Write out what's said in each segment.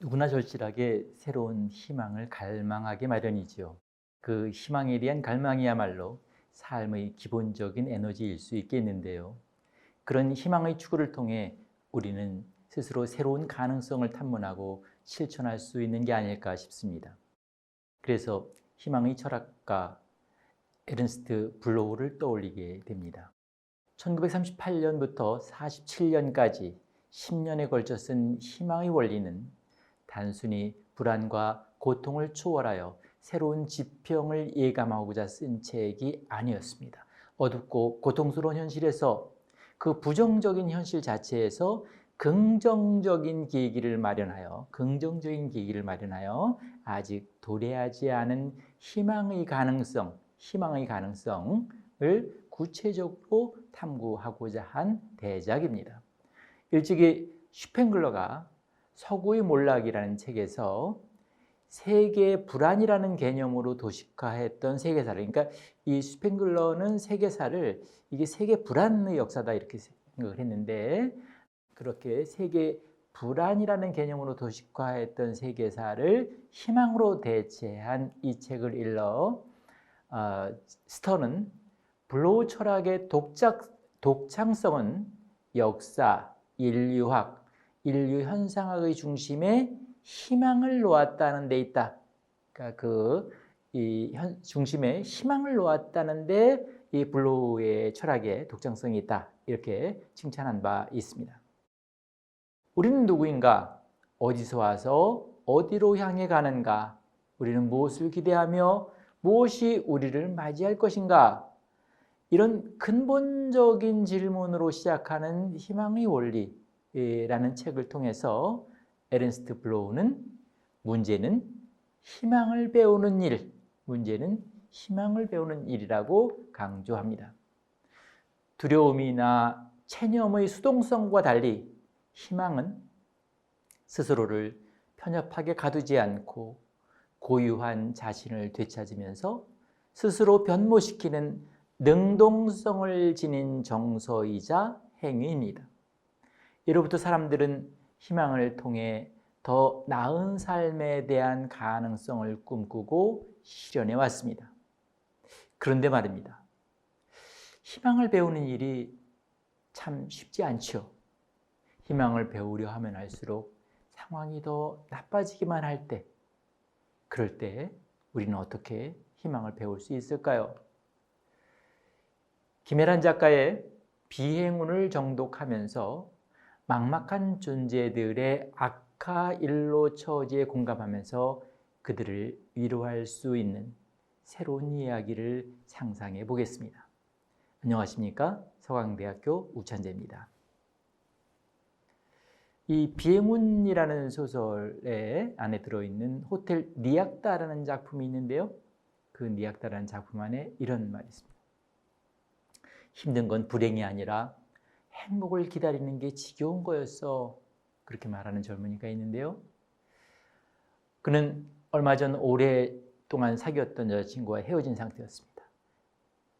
누구나 절실하게 새로운 희망을 갈망하기 마련이지요. 그 희망에 대한 갈망이야말로 삶의 기본적인 에너지일 수 있겠는데요. 그런 희망의 추구를 통해 우리는 스스로 새로운 가능성을 탐문하고 실천할 수 있는 게 아닐까 싶습니다. 그래서 희망의 철학가 에른스트 블로우를 떠올리게 됩니다. 1938년부터 47년까지 10년에 걸쳐 쓴 희망의 원리는 단순히 불안과 고통을 초월하여 새로운 지평을 예감하고자 쓴 책이 아니었습니다. 어둡고 고통스러운 현실에서, 그 부정적인 현실 자체에서 긍정적인 계기를 마련하여 아직 도래하지 않은 희망의 가능성을 구체적으로 탐구하고자 한 대작입니다. 일찍이 슈팽글러가 서구의 몰락이라는 책에서 세계 불안이라는 개념으로 도식화했던 세계사를, 그러니까 이 슈팽글러는 세계사를 이게 세계 불안의 역사다 이렇게 생각을 했는데, 그렇게 세계 불안이라는 개념으로 도식화했던 세계사를 희망으로 대체한 이 책을 일러 스턴은 블로우 철학의 독창성은 역사, 인류 현상학의 중심에 희망을 놓았다는 데 있다. 그러니까 중심에 희망을 놓았다는 데 이 블로우의 철학의 독창성이 있다. 이렇게 칭찬한 바 있습니다. 우리는 누구인가? 어디서 와서 어디로 향해 가는가? 우리는 무엇을 기대하며 무엇이 우리를 맞이할 것인가? 이런 근본적인 질문으로 시작하는 희망의 원리라는 책을 통해서 에른스트 블로우는 문제는 희망을 배우는 일이라고 강조합니다. 두려움이나 체념의 수동성과 달리 희망은 스스로를 편협하게 가두지 않고 고유한 자신을 되찾으면서 스스로 변모시키는 능동성을 지닌 정서이자 행위입니다. 이로부터 사람들은 희망을 통해 더 나은 삶에 대한 가능성을 꿈꾸고 실현해 왔습니다. 그런데 말입니다. 희망을 배우는 일이 참 쉽지 않죠. 희망을 배우려 하면 할수록 상황이 더 나빠지기만 할 때, 그럴 때 우리는 어떻게 희망을 배울 수 있을까요? 김혜란 작가의 비행운을 정독하면서 막막한 존재들의 악하일로 처지에 공감하면서 그들을 위로할 수 있는 새로운 이야기를 상상해 보겠습니다. 안녕하십니까? 서강대학교 우찬재입니다. 이 비행운이라는 소설의 안에 들어있는 호텔 니악다라는 작품이 있는데요. 그 니악다라는 작품 안에 이런 말이 있습니다. 힘든 건 불행이 아니라 행복을 기다리는 게 지겨운 거였어. 그렇게 말하는 젊은이가 있는데요. 그는 얼마 전 오랫동안 사귀었던 여자친구와 헤어진 상태였습니다.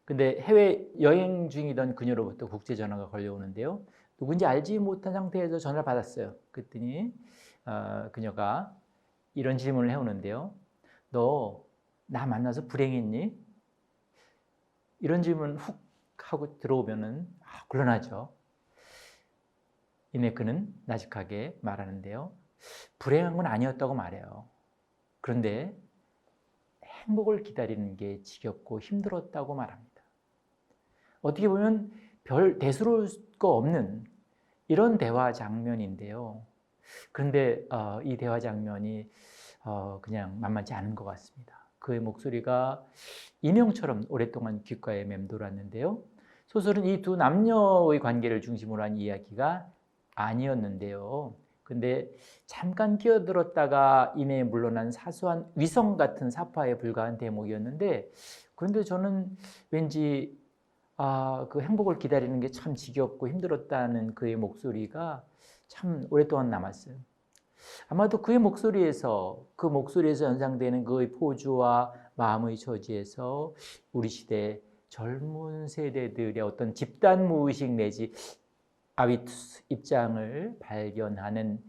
근데 해외 여행 중이던 그녀로부터 국제 전화가 걸려오는데요. 누군지 알지 못한 상태에서 전화를 받았어요. 그랬더니 그녀가 이런 질문을 해오는데요. 너 나 만나서 불행했니? 이런 질문 훅 하고 들어오면은 곤란하죠. 이내 그는 나직하게 말하는데요. 불행한 건 아니었다고 말해요. 그런데 행복을 기다리는 게 지겹고 힘들었다고 말합니다. 어떻게 보면 별 대수로울 거 없는 이런 대화 장면인데요. 그런데 이 대화 장면이 그냥 만만치 않은 것 같습니다. 그의 목소리가 이명처럼 오랫동안 귓가에 맴돌았는데요. 소설은 이 두 남녀의 관계를 중심으로 한 이야기가 아니었는데요. 근데 잠깐 끼어들었다가 이내에 물러난 사소한 위성 같은 사파에 불과한 대목이었는데, 그런데 저는 왠지 그 행복을 기다리는 게 참 지겹고 힘들었다는 그의 목소리가 참 오랫동안 남았어요. 아마도 그의 목소리에서 연상되는 그의 포주와 마음의 처지에서 우리 시대 젊은 세대들의 어떤 집단 무의식 내지 아비투스 입장을 발견하는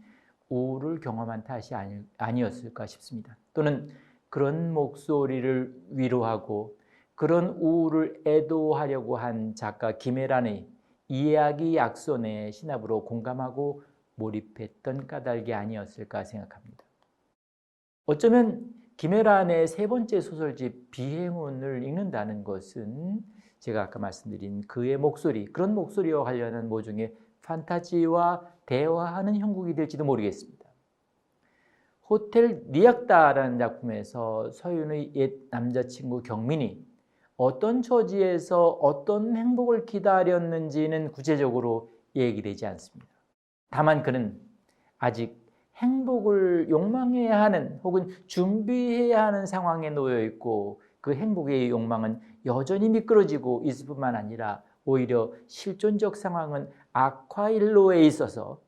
우울을 경험한 탓이 아니었을까 싶습니다. 또는 그런 목소리를 위로하고 그런 우울을 애도하려고 한 작가 김애란의 이야기 약손의 신압으로 공감하고 몰입했던 까닭이 아니었을까 생각합니다. 어쩌면 김애란의 세 번째 소설집 비행운을 읽는다는 것은 제가 아까 말씀드린 그의 목소리, 그런 목소리와 관련한 모종의 판타지와 대화하는 형국이 될지도 모르겠습니다. 호텔 니악다라는 작품에서 서윤의 옛 남자친구 경민이 어떤 처지에서 어떤 행복을 기다렸는지는 구체적으로 얘기되지 않습니다. 다만 그는 아직 행복을 욕망해야 하는 혹은 준비해야 하는 상황에 놓여 있고 그 행복의 욕망은 여전히 미끄러지고 있을 뿐만 아니라 오히려 실존적 상황은 악화일로에 있어서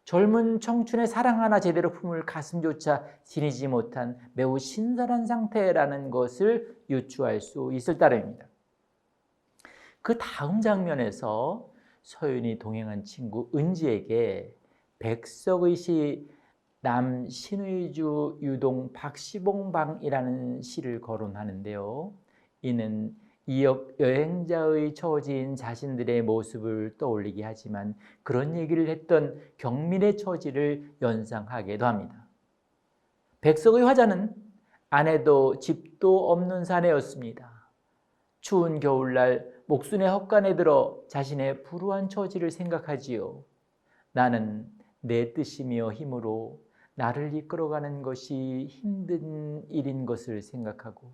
젊은 청춘의 사랑 하나 제대로 품을 가슴조차 지니지 못한 매우 신선한 상태라는 것을 유추할 수 있을 따름입니다. 그 다음 장면에서 서윤이 동행한 친구 은지에게 백석의 시 남신의주 유동 박시봉방이라는 시를 거론하는데요. 이는 여행자의 처지인 자신들의 모습을 떠올리게 하지만 그런 얘기를 했던 경민의 처지를 연상하기도 합니다. 백석의 화자는 아내도 집도 없는 사내였습니다. 추운 겨울날 목순의 헛간에 들어 자신의 불우한 처지를 생각하지요. 나는 내 뜻이며 힘으로 나를 이끌어가는 것이 힘든 일인 것을 생각하고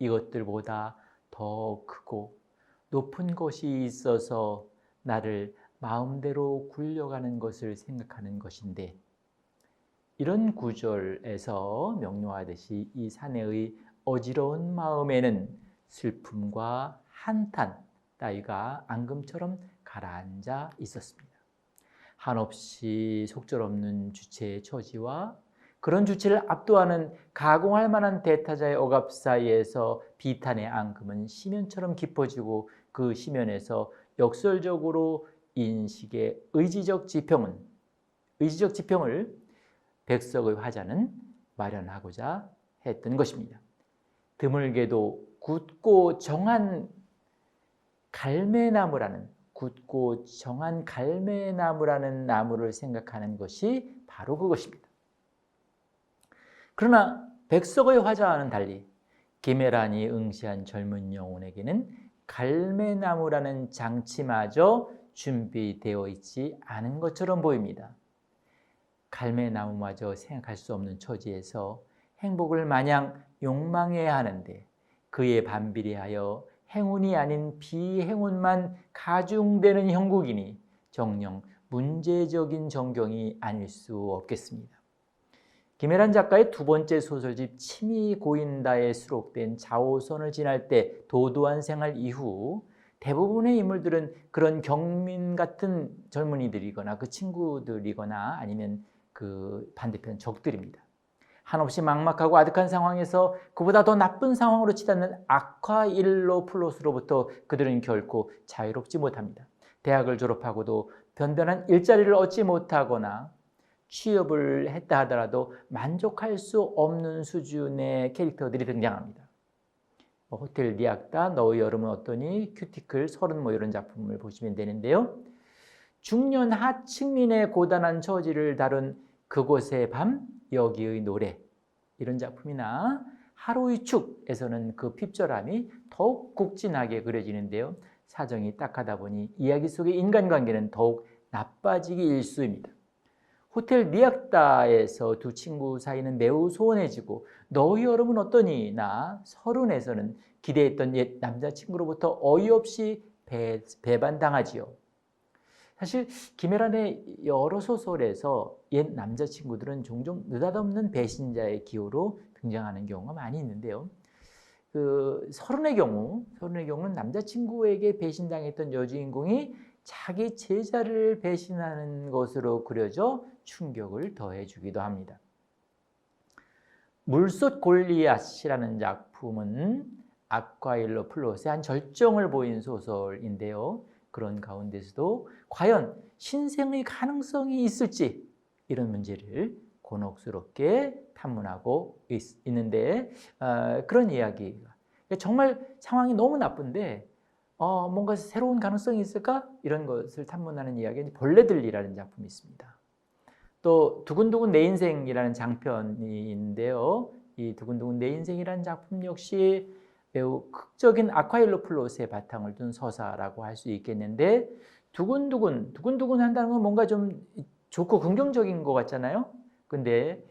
이것들보다 더 크고 높은 것이 있어서 나를 마음대로 굴려가는 것을 생각하는 것인데, 이런 구절에서 명료하듯이 이 사내의 어지러운 마음에는 슬픔과 한탄 따위가 앙금처럼 가라앉아 있었습니다. 한없이 속절없는 주체의 처지와 그런 주체를 압도하는 가공할 만한 대타자의 억압 사이에서 비탄의 앙금은 심연처럼 깊어지고 그 심연에서 역설적으로 인식의 의지적 지평을 백석의 화자는 마련하고자 했던 것입니다. 드물게도 굳고 정한 갈매나무라는 나무를 생각하는 것이 바로 그것입니다. 그러나 백석의 화자와는 달리 김애란이 응시한 젊은 영혼에게는 갈매나무라는 장치마저 준비되어 있지 않은 것처럼 보입니다. 갈매나무마저 생각할 수 없는 처지에서 행복을 마냥 욕망해야 하는데 그에 반비례하여 행운이 아닌 비행운만 가중되는 형국이니 정녕 문제적인 전경이 아닐 수 없겠습니다. 김애란 작가의 두 번째 소설집 침이 고인다에 수록된 자오선을 지날 때 도도한 생활 이후 대부분의 인물들은 그런 경민 같은 젊은이들이거나 그 친구들이거나 아니면 그 반대편 적들입니다. 한없이 막막하고 아득한 상황에서 그보다 더 나쁜 상황으로 치닫는 악화일로 플롯으로부터 그들은 결코 자유롭지 못합니다. 대학을 졸업하고도 변변한 일자리를 얻지 못하거나 취업을 했다 하더라도 만족할 수 없는 수준의 캐릭터들이 등장합니다. 호텔 니악다, 너의 여름은 어떠니, 큐티클, 30 이런 작품을 보시면 되는데요. 중년 하층민의 고단한 처지를 다룬 그곳의 밤, 여기의 노래 이런 작품이나 하루의 축에서는 그 핍절함이 더욱 국진하게 그려지는데요. 사정이 딱하다 보니 이야기 속의 인간관계는 더욱 나빠지기 일쑤입니다. 호텔 니악다에서 두 친구 사이는 매우 소원해지고 너의 여름은 어떠니 나 30에서는 기대했던 옛 남자친구로부터 어이없이 배반당하지요. 사실 김애란의 여러 소설에서 옛 남자친구들은 종종 느닷없는 배신자의 기호로 등장하는 경우가 많이 있는데요. 그 서른의 경우는 남자친구에게 배신당했던 여주인공이 자기 제자를 배신하는 것으로 그려져 충격을 더해주기도 합니다. 물솥 골리앗이라는 작품은 아쿠아일로 플롯의 한 절정을 보인 소설인데요. 그런 가운데서도 과연 신생의 가능성이 있을지 이런 문제를 곤혹스럽게 탐문하고 있는데 그런 이야기가 정말 상황이 너무 나쁜데 뭔가 새로운 가능성이 있을까? 이런 것을 탐문하는 이야기는 벌레들이라는 작품이 있습니다. 또 두근두근 내 인생이라는 장편이 있는데요. 이 두근두근 내 인생이라는 작품 역시 매우 극적인 아쿠아일로 플롯의 바탕을 둔 서사라고 할 수 있겠는데 두근두근 한다는 건 뭔가 좀 좋고 긍정적인 것 같잖아요. 근데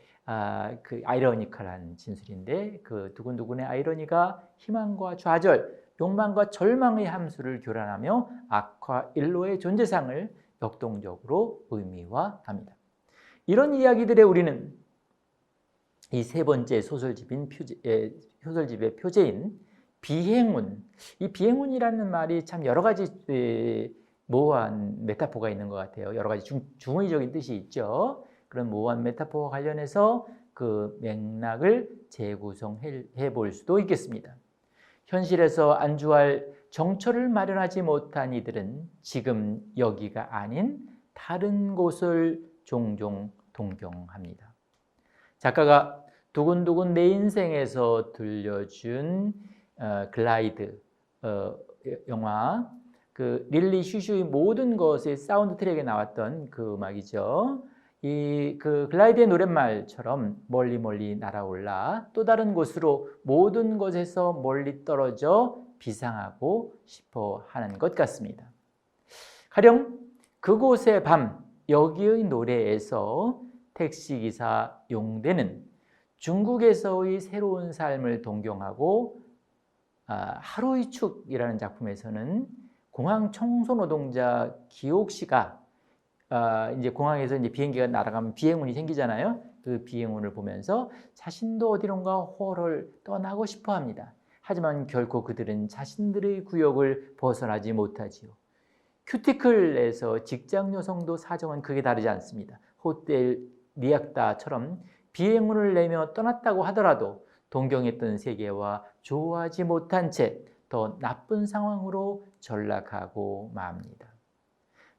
그 아이러니컬한 진술인데 그 두근두근의 아이러니가 희망과 좌절, 욕망과 절망의 함수를 교란하며 아쿠아일로의 존재상을 역동적으로 의미화합니다. 이런 이야기들에 우리는 이 세 번째 소설집의 표제인 비행운, 이 비행운이라는 말이 참 여러 가지 모호한 메타포가 있는 것 같아요. 여러 가지 중의적인 뜻이 있죠. 그런 모호한 메타포와 관련해서 그 맥락을 재구성해 볼 수도 있겠습니다. 현실에서 안주할 정처를 마련하지 못한 이들은 지금 여기가 아닌 다른 곳을 종종 동경합니다. 작가가 두근두근 내 인생에서 들려준 글라이드 영화 그 릴리 슈슈의 모든 것의 사운드 트랙에 나왔던 그 음악이죠. 이 그 글라이드의 노랫말처럼 멀리 멀리 날아올라 또 다른 곳으로 모든 것에서 멀리 떨어져 비상하고 싶어 하는 것 같습니다. 가령 그곳의 밤 여기의 노래에서 택시기사 용대는 중국에서의 새로운 삶을 동경하고 하루의 축이라는 작품에서는 공항 청소 노동자 기옥 씨가 이제 공항에서 이제 비행기가 날아가면 비행운이 생기잖아요. 그 비행운을 보면서 자신도 어디론가 홀을 떠나고 싶어 합니다. 하지만 결코 그들은 자신들의 구역을 벗어나지 못하지요. 큐티클에서 직장 여성도 사정은 크게 다르지 않습니다. 호텔 니악다처럼 비행운을 내며 떠났다고 하더라도 동경했던 세계와 조화하지 못한 채 더 나쁜 상황으로 전락하고 맙니다.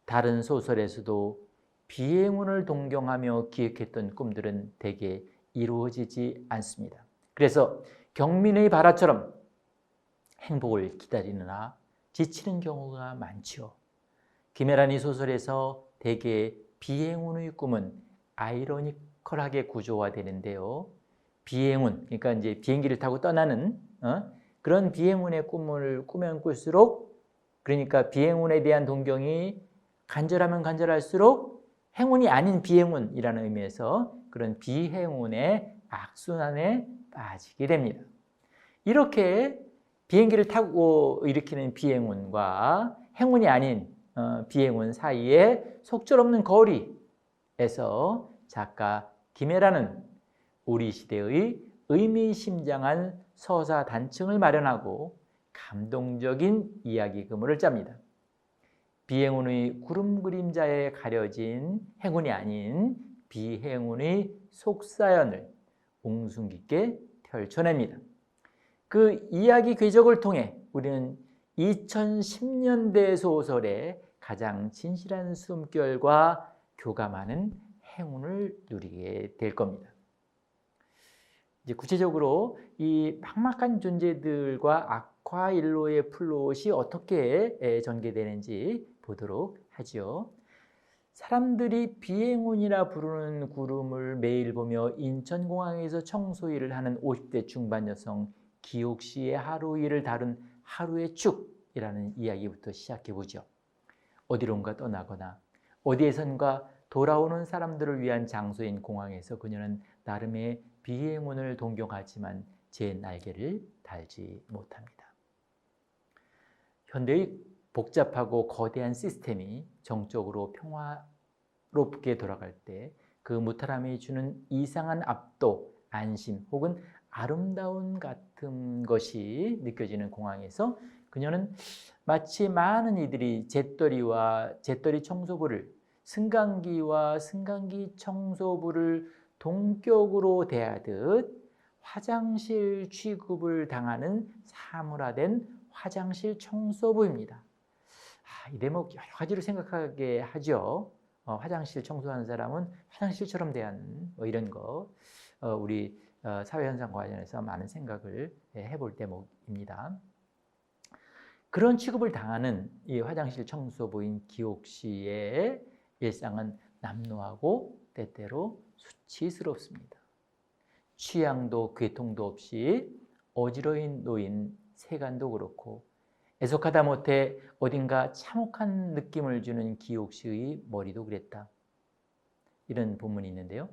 다른 소설에서도 비행운을 동경하며 기획했던 꿈들은 대개 이루어지지 않습니다. 그래서 경민의 바라처럼 행복을 기다리느라 지치는 경우가 많죠. 김혜란이 소설에서 대개 비행운의 꿈은 아이러니컬하게 구조화되는데요. 비행운, 그러니까 이제 비행기를 타고 떠나는 그런 비행운의 꿈을 꾸면 꿀수록, 그러니까 비행운에 대한 동경이 간절하면 간절할수록 행운이 아닌 비행운이라는 의미에서 그런 비행운의 악순환에 빠지게 됩니다. 이렇게 비행기를 타고 일으키는 비행운과 행운이 아닌 비행운 사이에 속절없는 거리에서 작가 김혜란은 우리 시대의 의미심장한 서사 단층을 마련하고 감동적인 이야기 그물을 짭니다. 비행운의 구름 그림자에 가려진 행운이 아닌 비행운의 속사연을 웅숭 깊게 펼쳐냅니다. 그 이야기 궤적을 통해 우리는 2010년대 소설의 가장 진실한 숨결과 교감하는 행운을 누리게 될 겁니다. 이제 구체적으로 이 막막한 존재들과 아쿠아일로의 플롯이 어떻게 전개되는지 보도록 하죠. 사람들이 비행운이라 부르는 구름을 매일 보며 인천공항에서 청소 일을 하는 50대 중반 여성 기옥 씨의 하루 일을 다룬 하루의 축이라는 이야기부터 시작해 보죠. 어디론가 떠나거나 어디에선가 돌아오는 사람들을 위한 장소인 공항에서 그녀는 나름의 비행운을 동경하지만 제 날개를 달지 못합니다. 현대의 복잡하고 거대한 시스템이 정적으로 평화롭게 돌아갈 때 그 무탈함이 주는 이상한 압도, 안심 혹은 아름다운 같은 것이 느껴지는 공항에서 그녀는 마치 많은 이들이 재떨이와 재떨이 청소부를, 승강기와 승강기 청소부를 동격으로 대하듯 화장실 취급을 당하는 사물화된 화장실 청소부입니다. 이 대목 여러 가지로 생각하게 하죠. 화장실 청소하는 사람은 화장실처럼 대하는 이런 거, 우리 사회 현상 관련해서 많은 생각을 해볼 대목입니다. 그런 취급을 당하는 이 화장실 청소부인 기옥 씨의 일상은 남루하고 때때로 수치스럽습니다. 취향도 괴통도 없이 어지러인 노인 세간도 그렇고 애석하다 못해 어딘가 참혹한 느낌을 주는 기옥 씨의 머리도 그랬다. 이런 본문이 있는데요.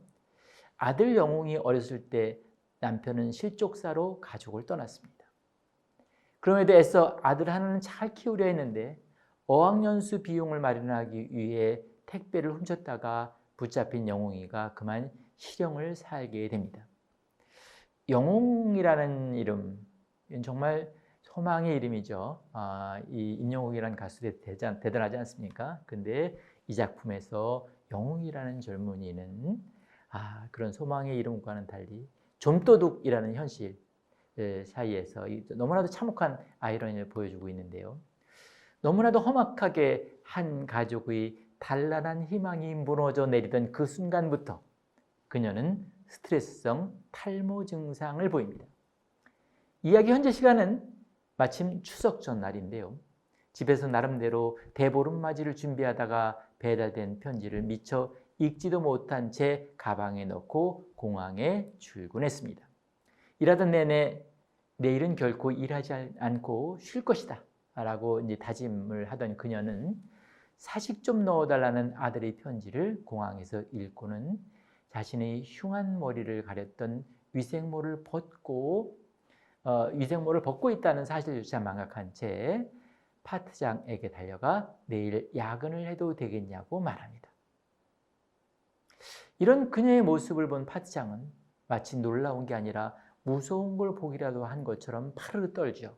아들 영웅이 어렸을 때 남편은 실족사로 가족을 떠났습니다. 그럼에도 애써 아들 하나는 잘 키우려 했는데 어학연수 비용을 마련하기 위해 택배를 훔쳤다가 붙잡힌 영웅이가 그만 실형을 살게 됩니다. 영웅이라는 이름, 정말 소망의 이름이죠. 이 임영웅이라는 가수 대단하지 않습니까? 근데 이 작품에서 영웅이라는 젊은이는 그런 소망의 이름과는 달리 좀도둑이라는 현실 사이에서 너무나도 참혹한 아이러니를 보여주고 있는데요. 너무나도 험악하게 한 가족의 단란한 희망이 무너져 내리던 그 순간부터 그녀는 스트레스성 탈모 증상을 보입니다. 이야기 현재 시간은 마침 추석 전날인데요. 집에서 나름대로 대보름맞이를 준비하다가 배달된 편지를 미처 읽지도 못한 채 가방에 넣고 공항에 출근했습니다. 일하던 내내 내일은 결코 일하지 않고 쉴 것이다 라고 이제 다짐을 하던 그녀는 사식 좀 넣어달라는 아들의 편지를 공항에서 읽고는 자신의 흉한 머리를 가렸던 위생모를 벗고 있다는 사실조차 망각한 채 파트장에게 달려가 내일 야근을 해도 되겠냐고 말합니다. 이런 그녀의 모습을 본 파트장은 마치 놀라운 게 아니라 무서운 걸 보기라도 한 것처럼 파르르 떨죠.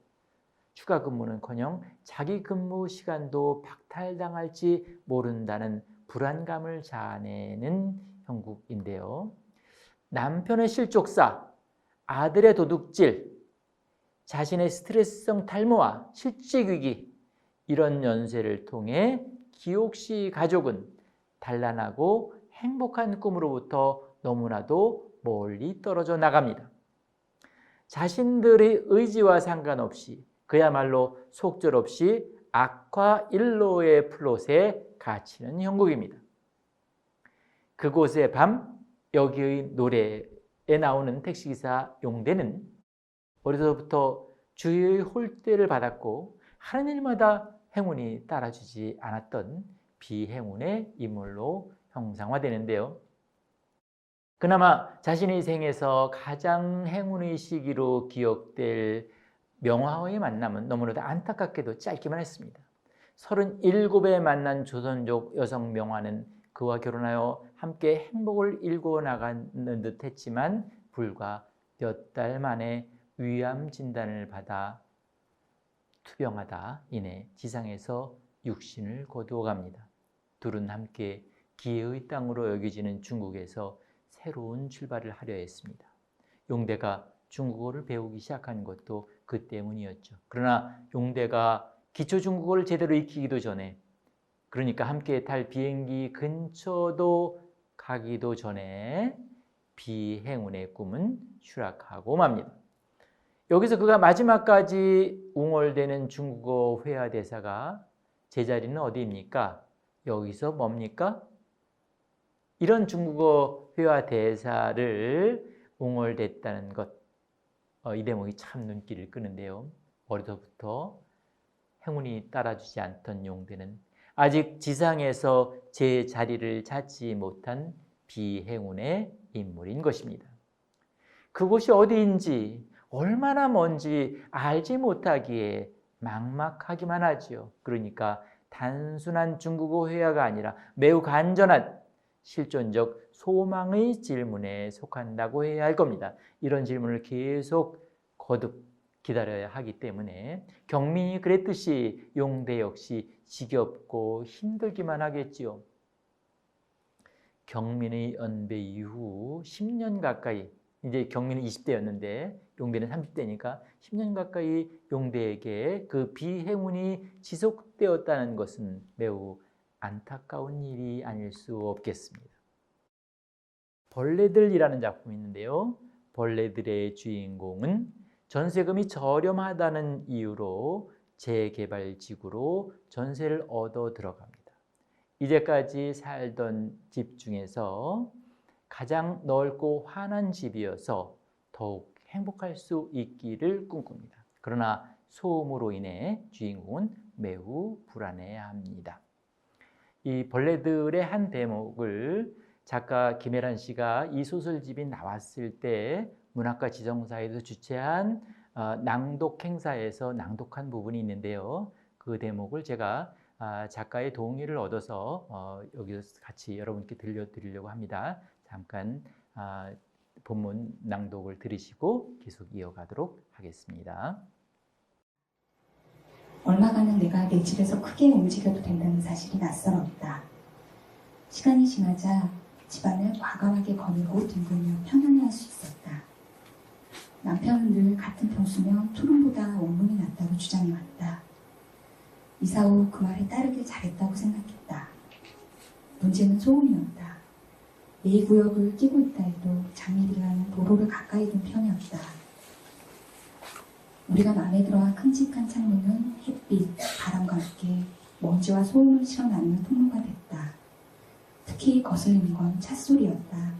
추가 근무는커녕 자기 근무 시간도 박탈당할지 모른다는 불안감을 자아내는 형국인데요. 남편의 실족사, 아들의 도둑질, 자신의 스트레스성 탈모와 실직 위기, 이런 연쇄를 통해 기옥 씨 가족은 단란하고 행복한 꿈으로부터 너무나도 멀리 떨어져 나갑니다. 자신들의 의지와 상관없이 그야말로 속절없이 악화 일로의 플롯에 갇히는 형국입니다. 그곳의 밤, 여기의 노래에 나오는 택시기사 용대는 어려서부터 주위의 홀대를 받았고 하는 일마다 행운이 따라주지 않았던 비행운의 인물로 형상화되는데요. 그나마 자신의 생에서 가장 행운의 시기로 기억될 명화의 만남은 너무나도 안타깝게도 짧기만 했습니다. 37에 만난 조선족 여성 명화는 그와 결혼하여 함께 행복을 일궈 나가는 듯 했지만 불과 몇 달 만에 위암 진단을 받아 투병하다 이내 지상에서 육신을 거두어 갑니다. 둘은 함께 기회의 땅으로 여겨지는 중국에서 새로운 출발을 하려 했습니다. 용대가 중국어를 배우기 시작한 것도 그 때문이었죠. 그러나 용대가 기초 중국어를 제대로 익히기도 전에, 그러니까 함께 탈 비행기 근처도 가기도 전에 비행운의 꿈은 추락하고 맙니다. 여기서 그가 마지막까지 웅얼대는 중국어 회화 대사가 제자리는 어디입니까? 여기서 뭡니까? 이런 중국어 회화 대사를 웅얼댔다는 것, 이 대목이 참 눈길을 끄는데요. 어려서부터 행운이 따라주지 않던 용대는 아직 지상에서 제 자리를 찾지 못한 비행운의 인물인 것입니다. 그곳이 어디인지 얼마나 먼지 알지 못하기에 막막하기만 하지요. 그러니까 단순한 중국어 회화가 아니라 매우 간절한 실존적 소망의 질문에 속한다고 해야 할 겁니다. 이런 질문을 계속 거듭 기다려야 하기 때문에 경민이 그랬듯이 용대 역시 지겹고 힘들기만 하겠지요. 경민의 연배 이후 10년 가까이, 이제 경민은 20대였는데 용대는 30대니까 10년 가까이 용대에게 그 비행운이 지속되었다는 것은 매우 안타까운 일이 아닐 수 없겠습니다. 벌레들이라는 작품이 있는데요. 벌레들의 주인공은 전세금이 저렴하다는 이유로 재개발지구로 전세를 얻어 들어갑니다. 이제까지 살던 집 중에서 가장 넓고 환한 집이어서 더욱 행복할 수 있기를 꿈꿉니다. 그러나 소음으로 인해 주인공은 매우 불안해합니다. 이 벌레들의 한 대목을 작가 김혜란 씨가 이 소설집이 나왔을 때 문학과 지정사에서 주최한 낭독 행사에서 낭독한 부분이 있는데요. 그 대목을 제가 작가의 동의를 얻어서 여기서 같이 여러분께 들려드리려고 합니다. 잠깐 본문 낭독을 들으시고 계속 이어가도록 하겠습니다. 얼마간은 내가 내 집에서 크게 움직여도 된다는 사실이 낯설었다. 시간이 지나자 집안을 과감하게 거닐고 뒹굴며 편안해할 수 있었다. 남편은 늘 같은 평수면 투룸보다 원룸이 낫다고 주장해왔다. 이사 후 그 말에 따르길 잘했다고 생각했다. 문제는 소음이었다. A 구역을 끼고 있다 해도 장미들이라는 도로를 가까이 둔 편이었다. 우리가 마음에 들어한 큼직한 창문은 햇빛, 바람과 함께 먼지와 소음을 실어나누는 통로가 됐다. 특히 거슬리는 건 찻소리였다.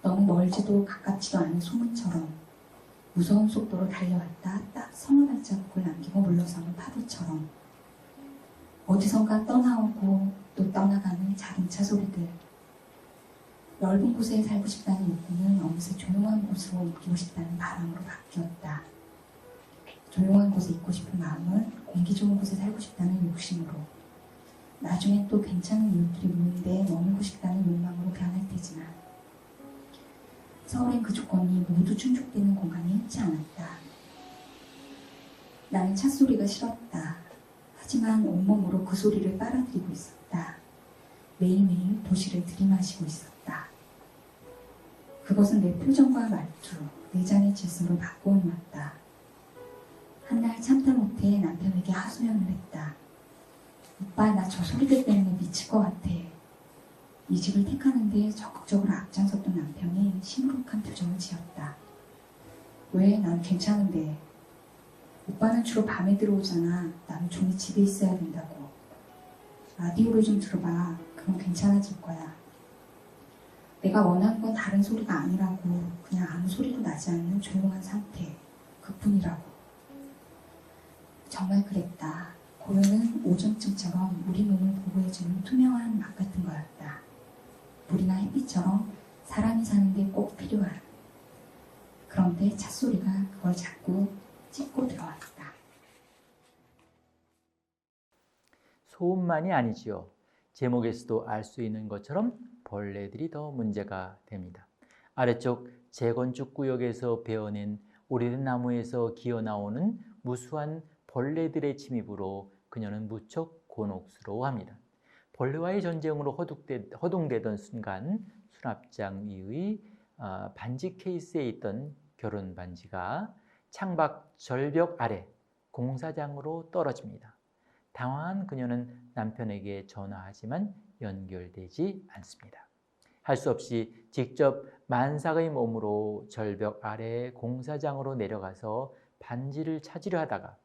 너무 멀지도 가깝지도 않은 소문처럼 무서운 속도로 달려왔다 딱 서너 발자국을 남기고 물러서는 파도처럼 어디선가 떠나오고 또 떠나가는 작은 차 소리들. 넓은 곳에 살고 싶다는 욕구는 어느새 조용한 곳으로 옮기고 싶다는 바람으로 바뀌었다. 조용한 곳에 있고 싶은 마음은 공기 좋은 곳에 살고 싶다는 욕심으로, 나중엔 또 괜찮은 이웃들이 모이는데 머물고 싶다는 욕망으로 변할 테지만 서울엔 그 조건이 모두 충족되는 공간이 있지 않았다. 나는 찻소리가 싫었다. 하지만 온몸으로 그 소리를 빨아들이고 있었다. 매일매일 도시를 들이마시고 있었다. 그것은 내 표정과 말투, 내장의 질서를 바꿔놓았다. 한날 참다 못해 남편에게 하소연을 했다. 오빠, 나 저 소리들 때문에 미칠 것 같아. 이 집을 택하는데 적극적으로 앞장섰던 남편이 시무룩한 표정을 지었다. 왜? 난 괜찮은데. 오빠는 주로 밤에 들어오잖아. 나는 종일 집에 있어야 된다고. 라디오를 좀 들어봐. 그럼 괜찮아질 거야. 내가 원하는 건 다른 소리가 아니라고. 그냥 아무 소리도 나지 않는 조용한 상태. 그뿐이라고. 정말 그랬다. 고요는 오존층처럼 우리 몸을 보호해주는 투명한 막 같은 거였다. 물이나 햇빛처럼 사람이 사는데 꼭 필요한. 그런데 찻소리가 그걸 자꾸 찢고 들어왔다. 소음만이 아니지요. 제목에서도 알 수 있는 것처럼 벌레들이 더 문제가 됩니다. 아래쪽 재건축 구역에서 베어낸 오래된 나무에서 기어나오는 무수한 벌레들의 침입으로 그녀는 무척 곤혹스러워합니다. 벌레와의 전쟁으로 허둥대던 순간 수납장 위의 반지 케이스에 있던 결혼 반지가 창밖 절벽 아래 공사장으로 떨어집니다. 당황한 그녀는 남편에게 전화하지만 연결되지 않습니다. 할 수 없이 직접 만삭의 몸으로 절벽 아래 공사장으로 내려가서 반지를 찾으려 하다가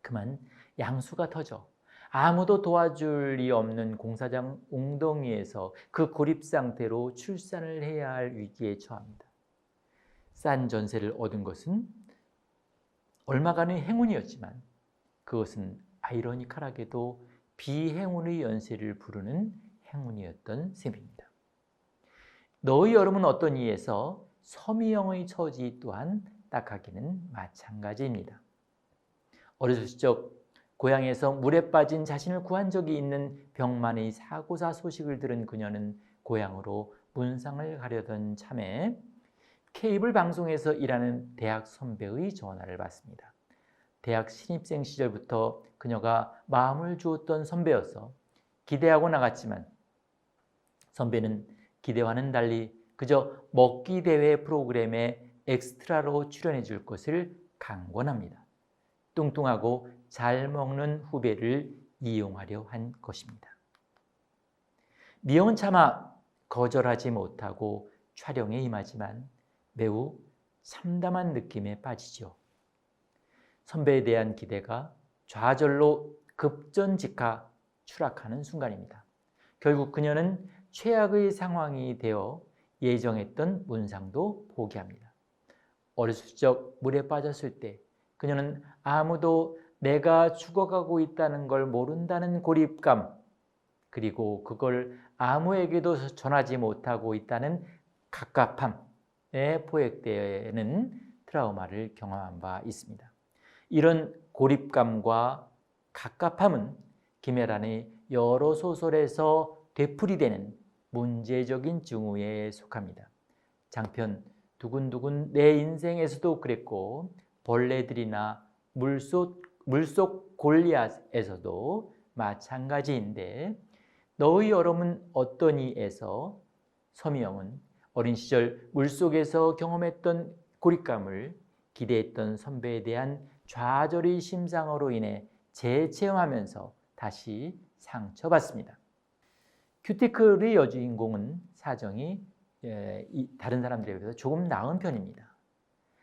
그만 양수가 터져 아무도 도와줄 리 없는 공사장 웅덩이에서 그 고립 상태로 출산을 해야 할 위기에 처합니다. 싼 전세를 얻은 것은 얼마간의 행운이었지만 그것은 아이러니컬하게도 비행운의 연세를 부르는 행운이었던 셈입니다. 너의 여름은 어떠니에서 서미영의 처지 또한 딱하기는 마찬가지입니다. 어렸을 적 고향에서 물에 빠진 자신을 구한 적이 있는 병만의 사고사 소식을 들은 그녀는 고향으로 문상을 가려던 참에 케이블 방송에서 일하는 대학 선배의 전화를 받습니다. 대학 신입생 시절부터 그녀가 마음을 주었던 선배여서 기대하고 나갔지만 선배는 기대와는 달리 그저 먹기 대회 프로그램에 엑스트라로 출연해 줄 것을 강권합니다. 뚱뚱하고 잘 먹는 후배를 이용하려 한 것입니다. 미영은 차마 거절하지 못하고 촬영에 임하지만 매우 참담한 느낌에 빠지죠. 선배에 대한 기대가 좌절로 급전직하 추락하는 순간입니다. 결국 그녀는 최악의 상황이 되어 예정했던 문상도 포기합니다. 어렸을 적 물에 빠졌을 때 그녀는 아무도 내가 죽어가고 있다는 걸 모른다는 고립감, 그리고 그걸 아무에게도 전하지 못하고 있다는 갑갑함에 포획되는 트라우마를 경험한 바 있습니다. 이런 고립감과 갑갑함은 김혜란의 여러 소설에서 되풀이되는 문제적인 증후에 속합니다. 장편 두근두근 내 인생에서도 그랬고 벌레들이나 물속 골리앗에서도 마찬가지인데 너의 여름은 어떠니에서 서미영은 어린 시절 물속에서 경험했던 고립감을 기대했던 선배에 대한 좌절의 심상으로 인해 재체험하면서 다시 상처받습니다. 큐티클의 여주인공은 사정이 다른 사람들에 비해서 조금 나은 편입니다.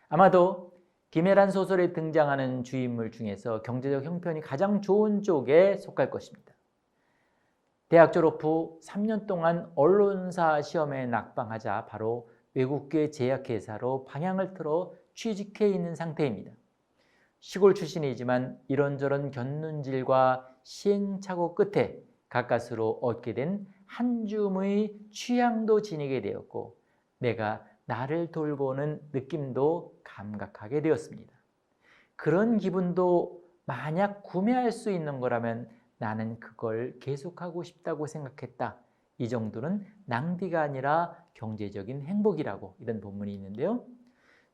아마도 김혜란 소설에 등장하는 주인물 중에서 경제적 형편이 가장 좋은 쪽에 속할 것입니다. 대학 졸업 후 3년 동안 언론사 시험에 낙방하자 바로 외국계 제약회사로 방향을 틀어 취직해 있는 상태입니다. 시골 출신이지만 이런저런 견눈질과 시행착오 끝에 가까스로 얻게 된 한 줌의 취향도 지니게 되었고 내가 나를 돌보는 느낌도 감각하게 되었습니다. 그런 기분도 만약 구매할 수 있는 거라면 나는 그걸 계속하고 싶다고 생각했다. 이 정도는 낭비가 아니라 경제적인 행복이라고 이런 본문이 있는데요.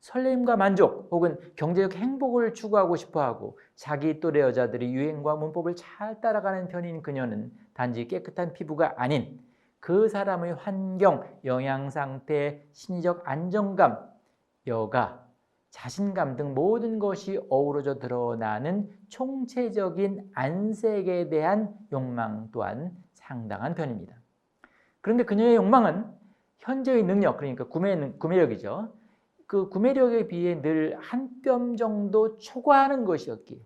설렘과 만족 혹은 경제적 행복을 추구하고 싶어하고 자기 또래 여자들이 유행과 문법을 잘 따라가는 편인 그녀는 단지 깨끗한 피부가 아닌 그 사람의 환경, 영양상태, 심리적 안정감, 여가, 자신감 등 모든 것이 어우러져 드러나는 총체적인 안색에 대한 욕망 또한 상당한 편입니다. 그런데 그녀의 욕망은 현재의 능력, 그러니까 구매력이죠. 그 구매력에 비해 늘 한 뼘 정도 초과하는 것이었기에,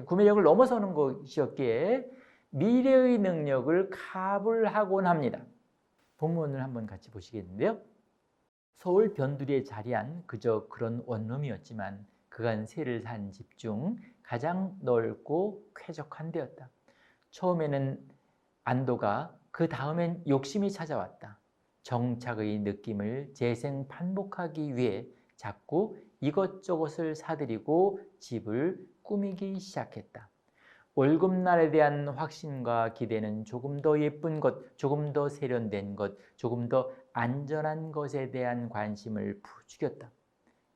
구매력을 넘어서는 것이었기에 미래의 능력을 가불하곤 합니다. 본문을 한번 같이 보시겠는데요. 서울 변두리에 자리한 그저 그런 원룸이었지만 그간 새를 산 집 중 가장 넓고 쾌적한 데였다. 처음에는 안도가 그 다음엔 욕심이 찾아왔다. 정착의 느낌을 재생 반복하기 위해 자꾸 이것저것을 사들이고 집을 꾸미기 시작했다. 월급날에 대한 확신과 기대는 조금 더 예쁜 것, 조금 더 세련된 것, 조금 더 안전한 것에 대한 관심을 부추겼다.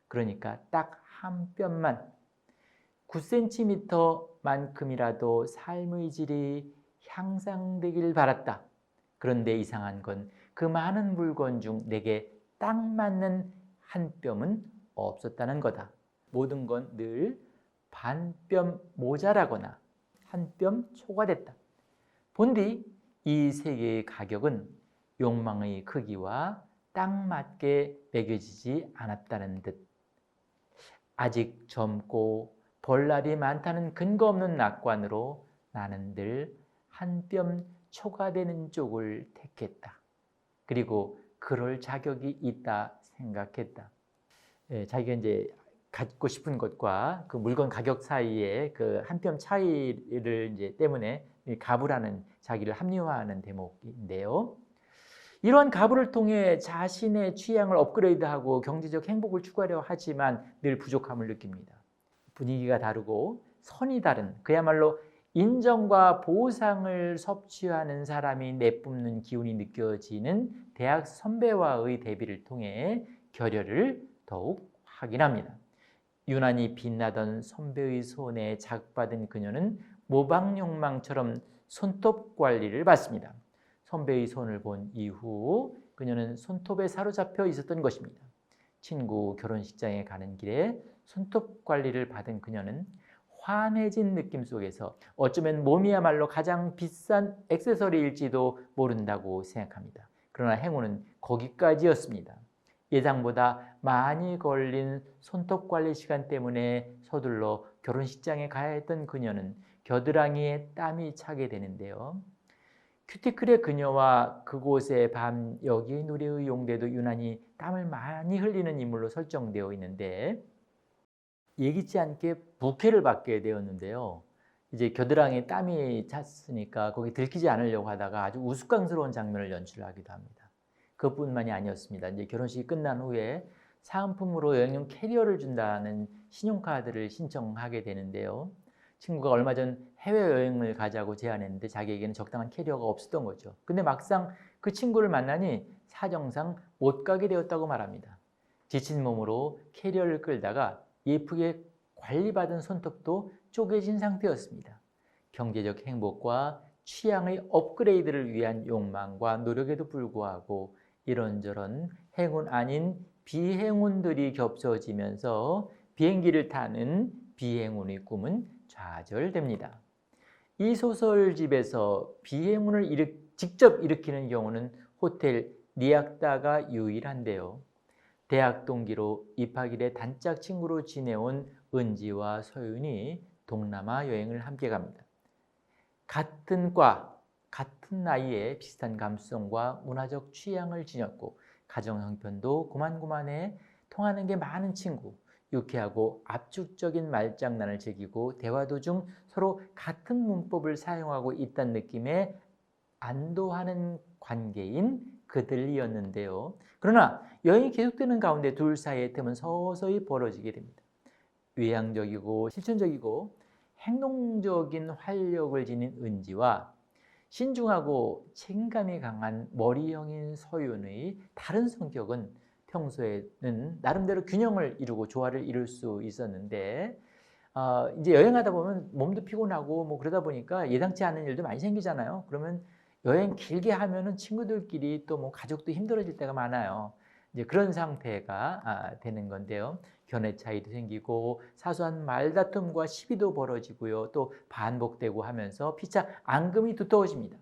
그러니까 딱 한 뼘만 9cm만큼이라도 삶의 질이 향상되길 바랐다. 그런데 이상한 건 그 많은 물건 중 내게 딱 맞는 한 뼘은 없었다는 거다. 모든 건 늘 반 뼘 모자라거나 한 뼘 초과됐다. 본디 이 세 개의 가격은 욕망의 크기와 딱 맞게 매겨지지 않았다는 듯. 아직 젊고 벌날이 많다는 근거 없는 낙관으로 나는 늘 한 뼘 초과되는 쪽을 택했다. 그리고 그럴 자격이 있다 생각했다. 자기가 이제 갖고 싶은 것과 그 물건 가격 사이에 그 한 뼘 차이를 이제 때문에 가불하는 자기를 합리화하는 대목인데요. 이러한 가불을 통해 자신의 취향을 업그레이드하고 경제적 행복을 추구하려 하지만 늘 부족함을 느낍니다. 분위기가 다르고 선이 다른 그야말로 인정과 보상을 섭취하는 사람이 내뿜는 기운이 느껴지는 대학 선배와의 대비를 통해 결여를 더욱 확인합니다. 유난히 빛나던 선배의 손에 자극받은 그녀는 모방 욕망처럼 손톱 관리를 받습니다. 선배의 손을 본 이후 그녀는 손톱에 사로잡혀 있었던 것입니다. 친구 결혼식장에 가는 길에 손톱 관리를 받은 그녀는 환해진 느낌 속에서 어쩌면 몸이야말로 가장 비싼 액세서리일지도 모른다고 생각합니다. 그러나 행운은 거기까지였습니다. 예상보다 많이 걸린 손톱 관리 시간 때문에 서둘러 결혼식장에 가야 했던 그녀는 겨드랑이에 땀이 차게 되는데요. 큐티클의 그녀와 그곳의 밤 여기 누리의 용대도 유난히 땀을 많이 흘리는 인물로 설정되어 있는데 예기치 않게 부케를 받게 되었는데요. 이제 겨드랑이에 땀이 찼으니까 거기 들키지 않으려고 하다가 아주 우스꽝스러운 장면을 연출하기도 합니다. 그것뿐만이 아니었습니다. 이제 결혼식이 끝난 후에 사은품으로 여행용 캐리어를 준다는 신용카드를 신청하게 되는데요. 친구가 얼마 전 해외여행을 가자고 제안했는데 자기에게는 적당한 캐리어가 없었던 거죠. 근데 막상 그 친구를 만나니 사정상 못 가게 되었다고 말합니다. 지친 몸으로 캐리어를 끌다가 예쁘게 관리받은 손톱도 쪼개진 상태였습니다. 경제적 행복과 취향의 업그레이드를 위한 욕망과 노력에도 불구하고 이런저런 행운 아닌 비행운들이 겹쳐지면서 비행기를 타는 비행운의 꿈은 좌절됩니다. 이 소설집에서 비행운을 직접 일으키는 경우는 호텔 니악다가 유일한데요. 대학 동기로 입학일에 단짝 친구로 지내온 은지와 서윤이 동남아 여행을 함께 갑니다. 같은 과, 같은 나이에 비슷한 감수성과 문화적 취향을 지녔고 가정 형편도 고만고만해 통하는 게 많은 친구, 유쾌하고 압축적인 말장난을 즐기고 대화 도중 서로 같은 문법을 사용하고 있다는 느낌에 안도하는 관계인 그들이었는데요. 그러나 여행이 계속되는 가운데 둘 사이의 틈은 서서히 벌어지게 됩니다. 외향적이고 실천적이고 행동적인 활력을 지닌 은지와 신중하고 책임감이 강한 머리형인 서윤의 다른 성격은 평소에는 나름대로 균형을 이루고 조화를 이룰 수 있었는데 이제 여행하다 보면 몸도 피곤하고 뭐 그러다 보니까 예상치 않은 일도 많이 생기잖아요. 그러면 여행 길게 하면은 친구들끼리 또 뭐 가족도 힘들어질 때가 많아요. 이제 그런 상태가 되는 건데요. 견해 차이도 생기고 사소한 말다툼과 시비도 벌어지고요. 또 반복되고 하면서 피차 앙금이 두터워집니다.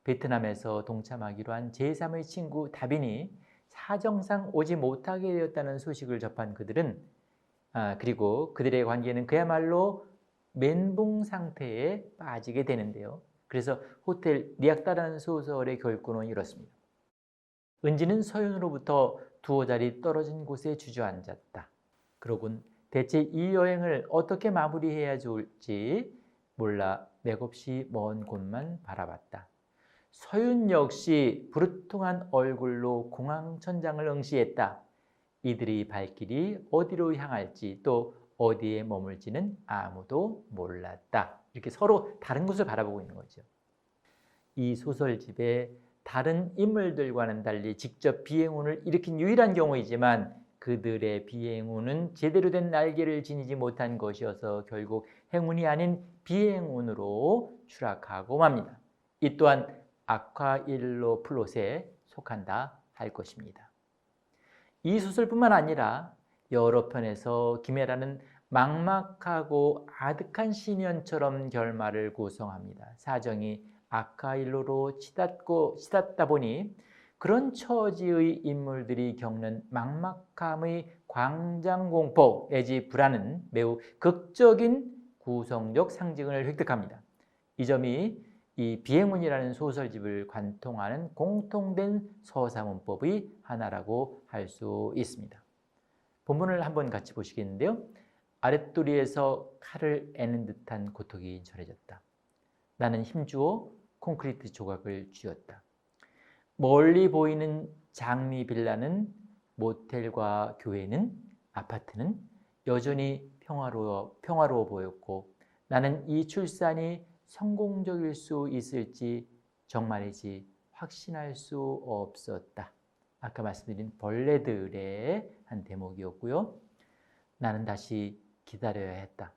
베트남에서 동참하기로 한 제3의 친구 다빈이 사정상 오지 못하게 되었다는 소식을 접한 그들은 그리고 그들의 관계는 그야말로 멘붕 상태에 빠지게 되는데요. 그래서 호텔 니악다라는 소설의 결론은 이렇습니다. 은지는 서윤으로부터 두어 자리 떨어진 곳에 주저앉았다. 그러곤 대체 이 여행을 어떻게 마무리해야 좋을지 몰라 맥없이 먼 곳만 바라봤다. 서윤 역시 부르퉁한 얼굴로 공항천장을 응시했다. 이들의 발길이 어디로 향할지 또 어디에 머물지는 아무도 몰랐다. 이렇게 서로 다른 곳을 바라보고 있는 거죠. 이 소설집의 다른 인물들과는 달리 직접 비행운을 일으킨 유일한 경우이지만 그들의 비행운은 제대로 된 날개를 지니지 못한 것이어서 결국 행운이 아닌 비행운으로 추락하고 맙니다. 이 또한 아콰일로 플롯에 속한다 할 것입니다. 이 소설뿐만 아니라 여러 편에서 김애라는 막막하고 아득한 시년처럼 결말을 구성합니다. 사정이 아카일로로 치닫다 보니 그런 처지의 인물들이 겪는 막막함의 광장공포 내지 불안은 매우 극적인 구성적 상징을 획득합니다. 이 점이 이 비행운이라는 소설집을 관통하는 공통된 서사문법의 하나라고 할 수 있습니다. 본문을 한번 같이 보시겠는데요. 아랫도리에서 칼을 애는 듯한 고통이 전해졌다. 나는 힘주어 콘크리트 조각을 쥐었다. 멀리 보이는 장미 빌라는 모텔과 교회는 아파트는 여전히 평화로워 보였고 나는 이 출산이 성공적일 수 있을지 정말이지 확신할 수 없었다. 아까 말씀드린 벌레들의 한 대목 대목이었고요. 나는 다시 기다려야 했다.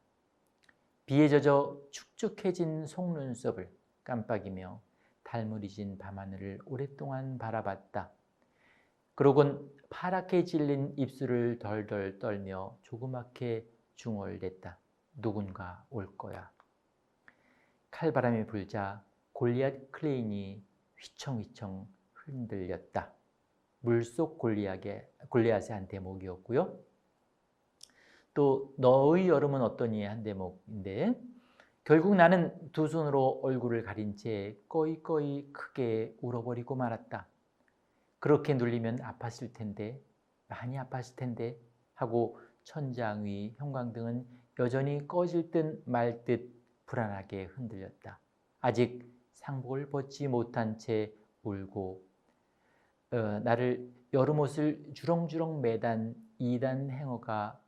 비에 젖어 축축해진 속눈썹을 깜빡이며 달물이 진 밤하늘을 오랫동안 바라봤다. 그러곤 파랗게 질린 입술을 덜덜 떨며 조그맣게 중얼댔다. 누군가 올 거야. 칼바람이 불자 골리앗 클레인이 휘청휘청 흔들렸다. 물속 골리앗의 한 대목이었고요. 또 너의 여름은 어떠니 한 대목인데 결국 나는 두 손으로 얼굴을 가린 채 꺼이꺼이 크게 울어버리고 말았다. 그렇게 눌리면 아팠을 텐데, 많이 아팠을 텐데 하고 천장 위 형광등은 여전히 꺼질 듯 말 듯 불안하게 흔들렸다. 아직 상복을 벗지 못한 채 울고 나를 여름옷을 주렁주렁 매단 2단 행어가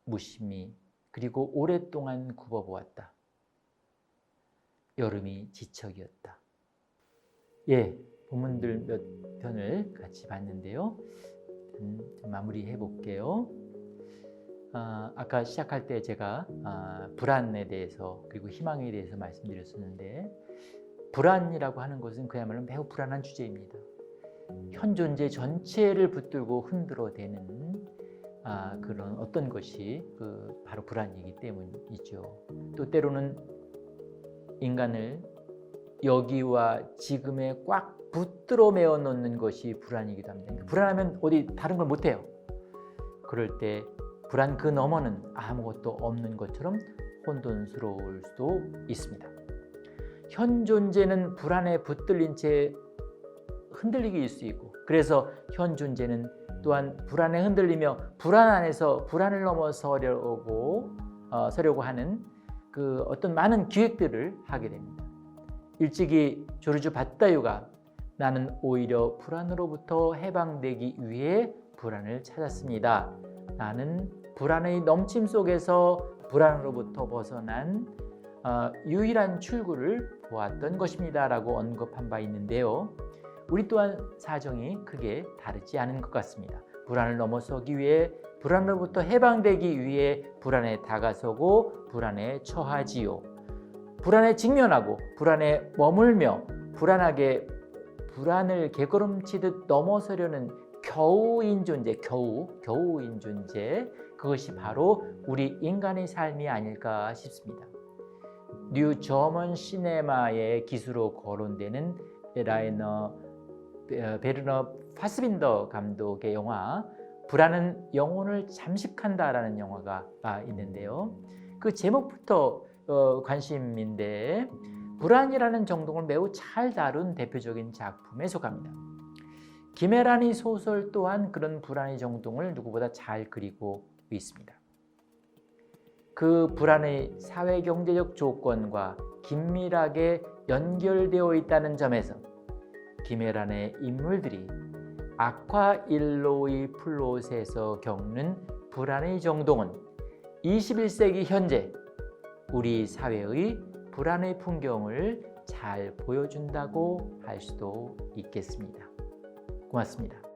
무심히 그리고 오랫동안 굽어보았다. 여름이 지척이었다. 예, 본문들 몇 편을 같이 봤는데요. 마무리해 볼게요. 아까 시작할 때 제가 불안에 대해서 그리고 희망에 대해서 말씀드렸었는데 불안이라고 하는 것은 그야말로 매우 불안한 주제입니다. 현 존재 전체를 붙들고 흔들어대는 그런 어떤 것이 바로 불안이기 때문이죠. 또 때로는 인간을 여기와 지금에 꽉 붙들어 메어 놓는 것이 불안이기도 합니다. 불안하면 어디 다른 걸 못해요. 그럴 때 불안 그 너머는 아무것도 없는 것처럼 혼돈스러울 수도 있습니다. 현 존재는 불안에 붙들린 채 흔들리기일 수 있고, 그래서 현 존재는 또한 불안에 흔들리며 불안 안에서 불안을 넘어서려고 하는 그 어떤 많은 기획들을 하게 됩니다. 일찍이 조르주 바타유가 나는 오히려 불안으로부터 해방되기 위해 불안을 찾았습니다. 나는 불안의 넘침 속에서 불안으로부터 벗어난 유일한 출구를 보았던 것입니다 라고 언급한 바 있는데요. 우리 또한 사정이 크게 다르지 않은 것 같습니다. 불안을 넘어서기 위해, 불안으로부터 해방되기 위해 불안에 다가서고 불안에 처하지요. 불안에 직면하고 불안에 머물며 불안을 개걸음치듯 넘어서려는 겨우인 존재, 겨우인 존재, 그것이 바로 우리 인간의 삶이 아닐까 싶습니다. 뉴 저먼 시네마의 기수로 거론되는 베르너 파스빈더 감독의 영화 불안은 영혼을 잠식한다라는 영화가 있는데요. 그 제목부터 관심인데 불안이라는 정동을 매우 잘 다룬 대표적인 작품에 속합니다. 김혜란의 소설 또한 그런 불안의 정동을 누구보다 잘 그리고 있습니다. 그 불안의 사회경제적 조건과 긴밀하게 연결되어 있다는 점에서 김혜란의 인물들이 아콰일로이 플롯에서 겪는 불안의 정동은 21세기 현재 우리 사회의 불안의 풍경을 잘 보여준다고 할 수도 있겠습니다. 고맙습니다.